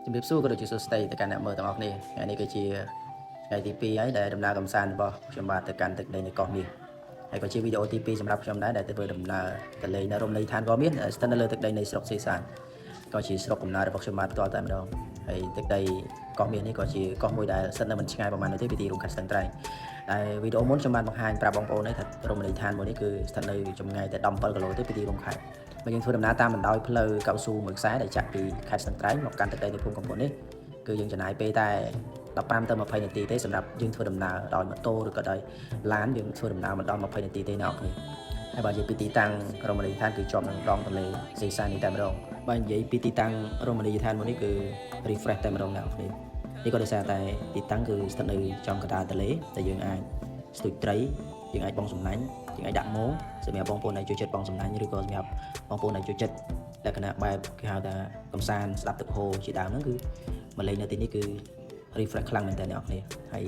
ជំរាបសួរក៏ដូចជាសួស្តីទៅកាន់អ្នកមើលទាំងអស់គ្នាថ្ងៃនេះគឺជាថ្ងៃទី2ហើយដែលដំណើរកំសាន្តរបស់ខ្ញុំបាទទៅកាន់ទឹកដីនៃកោះមាសហើយក៏ជាវីដេអូទី2សម្រាប់ខ្ញុំដែរដែលទៅធ្វើដំណើរទៅលេងនៅរមណីយដ្ឋានកោះមាសស្ថិតនៅលើទឹកដីនៃស្រុកសេសានក៏ជាស្រុកកំណើតរបស់ខ្ញុំបាទផ្ទាល់តែម្ដងហើយទឹកដីកោះមាសនេះក៏ជាកោះមួយដែលស្ថិតនៅមិនឆ្ងាយប្រហែលនោះទេពីទីរួមខេត្តស្ទឹងត្រែងតែវីដេអូមុនខ្ញុំបានបង្ហាញប្រាប់បងប្អូនថារមណីយដ្ឋានមួយនេះគឺស្ថិតនៅចម្ងាយតែ17គីឡូទេពីទីរួមខេត្តបើយើងធ្វើដំណើរតាមបណ្ដោយផ្លូវកៅស៊ូមួយខ្សែដែលចាក់ពីខេត្តស្ទឹងត្រែងមកកាន់ទឹកដីនៃភូមិកំពតនេះគឺយើងចំណាយពេលតែ15ទៅ20នាទីទេសម្រាប់យើងធ្វើដំណើរដោយម៉ូតូឬក៏ដោយឡានយើងធ្វើដំណើរមិនដល់20នាទីទេអ្នកនរគ្នាហើយបើនិយាយពីទីតាំងរមណីយដ្ឋានគឺជាប់នឹងដងទន្លេសេសាននេះតែម្ដងបើនិយាយពីទីតាំងរមណីយដ្ឋានមួយនេះគឺ refresh តែម្ដងអ្នកនរគ្នានេះក៏ដោយសារតែទីតាំងគឺស្ថិតនៅចំកណ្ដាលទន្លេដែលយើងអាចស្ទូចត្រីយើងអាចបងសំណាញ់យើងអាចដាក់មងសម្រាប់បងប្អូនដែលចូលចិត្តបងសំណាញ់ឬក៏សម្រាប់បងប្អូនដែលចូលចិត្តលក្ខណៈបែបគេហៅថាកំសាន្តស្ដាប់ទឹកហូរជាដើមហ្នឹងគឺមកលេងនៅទីនេះគឺ refresh ខ្លាំងមែនតើអ្នកនរគ្នាហើយ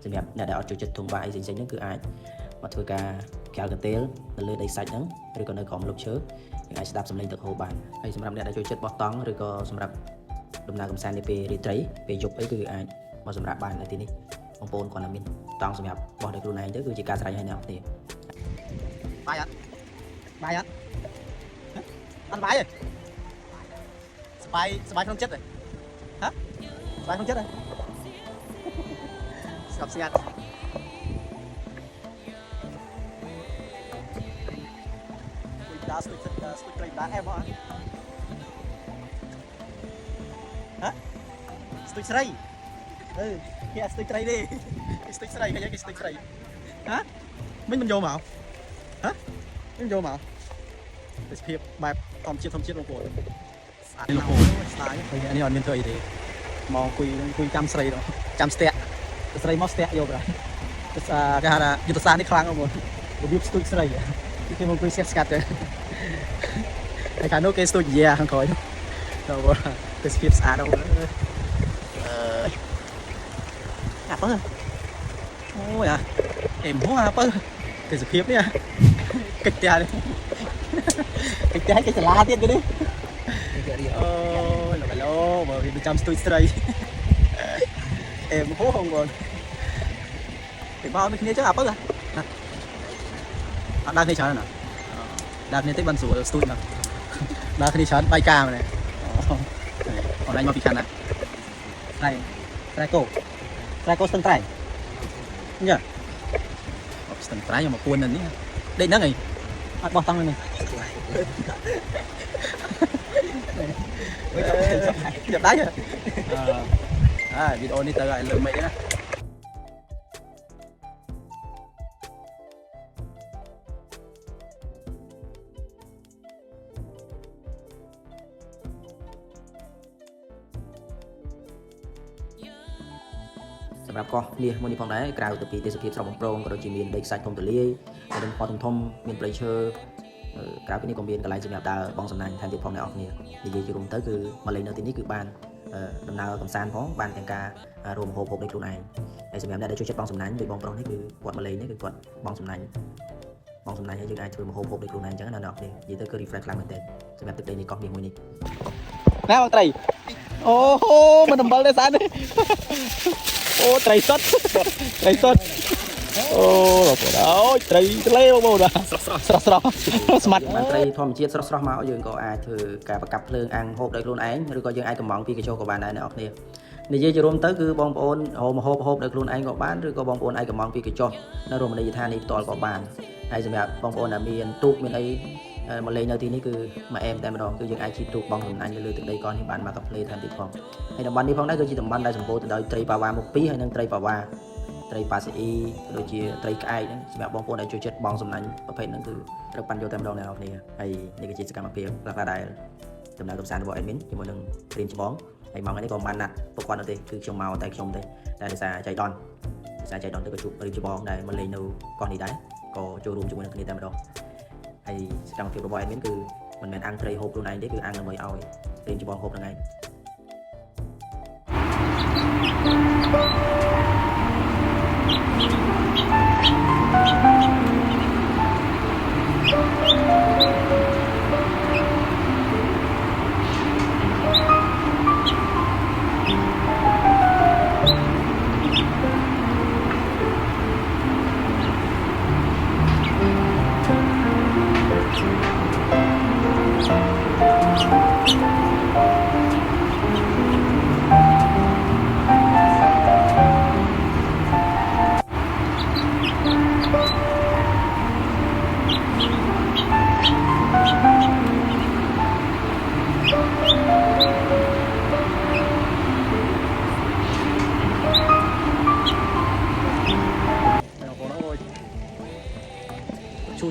សម្រាប់អ្នកដែលអត់ចូលចិត្តធំបាយផ្សេងៗហ្នឹងគឺអាចមកធ្វើការកែលកន្ទេលនៅលើដីសាច់ហ្នឹងឬក៏នៅក្រោមលុបឈើយើងអាចស្ដាប់សំឡេងទឹកហូរបានហើយសម្រាប់អ្នកដែលចូលចិត្តបោះតង់ឬក៏សម្រាប់ដំណើរកម្សាន្តនាពេលរាត្រីពេលយប់អីគឺអាចមកសម្រាប់បាននៅទីនេះបងប្អូនគាត់តែមានតង់សម្រាប់បោះដោយខ្លួនឯងទៅគឺជាការស្រេចឲ្យអ្នកនរគ្នាបាយអត់អត់បាយទេសបាយក្នុងចិត្តហ៎សបាយក្នុងចិត្តហ៎ស្កប់ស្ងាត់ដើរស្ទុយត្រីដើរអែមអត់ហ៎ស្ទុយស្រីគេស្ទុយត្រីទេគេស្ទុយស្រីគេស្ទុយស្រីហ៎មិនយកមកហ៎មិនយកមកទេសភាពបែបធម្មជាតិបងប្អូនស្អាតលោកស្អាតឃើញនេះអត់មានធ្វើអីទេមកអង្គុយចាំស្រីចាំស្ទាក់ស្រីមកស្ទាក់យកទៅគេហៅថាយុទ្ធសាស្ត្រនេះខ្លាំងបងប្អូនរបៀបស្ទូចស្រីគេមកអង្គុយស្កាត់ទៅហើយខាងនោះគេស្ទូចយាខាងក្រោយទៅបងទេសភាពស្អាតបងប្អូនអាបើអូយអេមហោអាបើទេសភាពនេះកិច្ចផ្ទះនេះកិច្ចផ្ទះកិច្ចសាលាទៀតគេនេះអូយឡូបើវាចាំស្ទូចស្រីអេមហោបងប្អូនពីបោដូចគ្នាចឹងអាបើអត់ដើរគ្នាច្រើនណាដើរគ្នាទេបានស្រួលស្ទូចណាដើរគ្នាច្រើនបាយការមែនអូនឯងមកពីខាងណាត្រែកោស្ទឹងត្រែងញ៉ាស្ទឹងត្រែងមកពួននេះដេកហ្នឹងអីអត់បោះតង់នេះចាប់ដៃវីដេអូនេះទៅឲ្យលើមេឃណាសម្រាប់កោះមាសមួយនេះផងដែរក្រៅទៅពីទេសភាពស្រស់បំព្រងក៏ដូចជាមានដីខ្សាច់ធំទូលាយហើយនឹងពណ៌ធំមានព្រៃឈើក្រៅពីនេះក៏មានកន្លែងសម្រាប់ដើរបងសំណាញ់ថែមទៀតផងអ្នកនរគ្នានិយាយជារួមទៅគឺមកលេងនៅទីនេះគឺបានដំណើរកម្សាន្តផងបានទាំងការរួមហូបដោយខ្លួនឯងហើយសម្រាប់អ្នកដែលចូលចិត្តបងសំណាញ់ដូចបងប្រុសនេះគឺគាត់មកលេងនេះគឺគាត់បងសំណាញ់ហើយយើងអាចធ្វើហូបដោយខ្លួនឯងអញ្ចឹងណាអ្នកនរគ្នានិយាយទៅគឺ refresh ខ្លាំងមែនទែនសម្រាប់ទឹកដីនៃកោះមាសមួយនេះណាបងត្រីអូមិនអំបិលទេស្អាតនេះអូត្រីសុតអូបងប្អូនអូយត្រីទន្លេបងប្អូនស្រស់ស្មាត់បានត្រីធម្មជាតិស្រស់មកយើងក៏អាចធ្វើការប្រកាប់ភ្លើងអាំងហូបដោយខ្លួនឯងឬក៏យើងអាចកំងពីកញ្ចុះក៏បានដែរអ្នកនរគ្នានិយាយជារួមទៅគឺបងប្អូនហូបដោយខ្លួនឯងក៏បានឬក៏បងប្អូនអាចកំងពីកញ្ចុះនៅរមណីយដ្ឋាននេះផ្ទាល់ក៏បានហើយសម្រាប់បងប្អូនដែលមានទូកមានអីមកលេងនៅទីនេះគឺមកអែមតែម្ដងគឺយើងអាចជិះទូកបងសំណាញ់លើទឹកដីកោះនេះបានមកកាផ្លេថែមទៀតផងហើយតំបន់នេះផងដែរគឺជាតំបន់ដែលសម្បូរទៅដោយត្រីប៉ាវ៉ាមុខពីរហើយនិងត្រីប៉ាវ៉ាត្រីប៉ាស៊ីអ៊ីដូចជាត្រីក្អែកហ្នឹងសម្រាប់បងប្អូនដែលចូលចិត្តបងសំណាញ់ប្រភេទហ្នឹងគឺត្រូវប៉ាន់យកតែម្ដងអ្នកនរគ្នាហើយនេះគឺជាសកម្មភាពខ្លះៗដែលដំណើរកម្សាន្តរបស់ admin ជាមួយនឹងព្រៀងច្បងហើយម៉ោងនេះក៏មិនបានណាត់ពួកគាត់នោះទេគឺខ្ញុំមកតែខ្ញុំទេតែដោយសារចៃដនទៅក៏ជួបព្រៀងច្បងដែលមកលេងនៅកោះនេះដែរក៏ចូលរួមជាមួយនឹងគ្នាតែម្ដងហើយសកម្មភាពរបស់ admin គឺមិនមែនអាំងត្រីហូបខ្លួនឯងទេគឺអាំងដើម្បីឲ្យព្រៀងច្បងហូបហ្នឹងឯង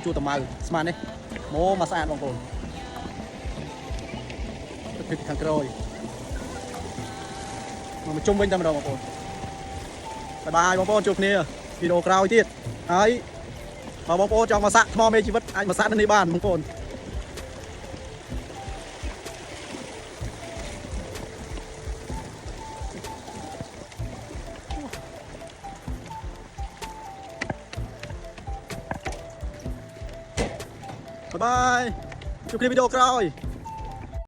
ជួតម៉ៅស្មាននេះមកស្អាតបងប្អូនទឹកខាងក្រោយមកជុំវិញតែម្ដងបងប្អូនបាយបងប្អូនជួបគ្នាវីដេអូក្រោយទៀតហើយបើបងប្អូនចង់មកសាក់ថ្មមេជីវិតអាចមកសាក់នៅនេះបានបងប្អូនបាយជួបគ្នាវីដេអូក្រោយ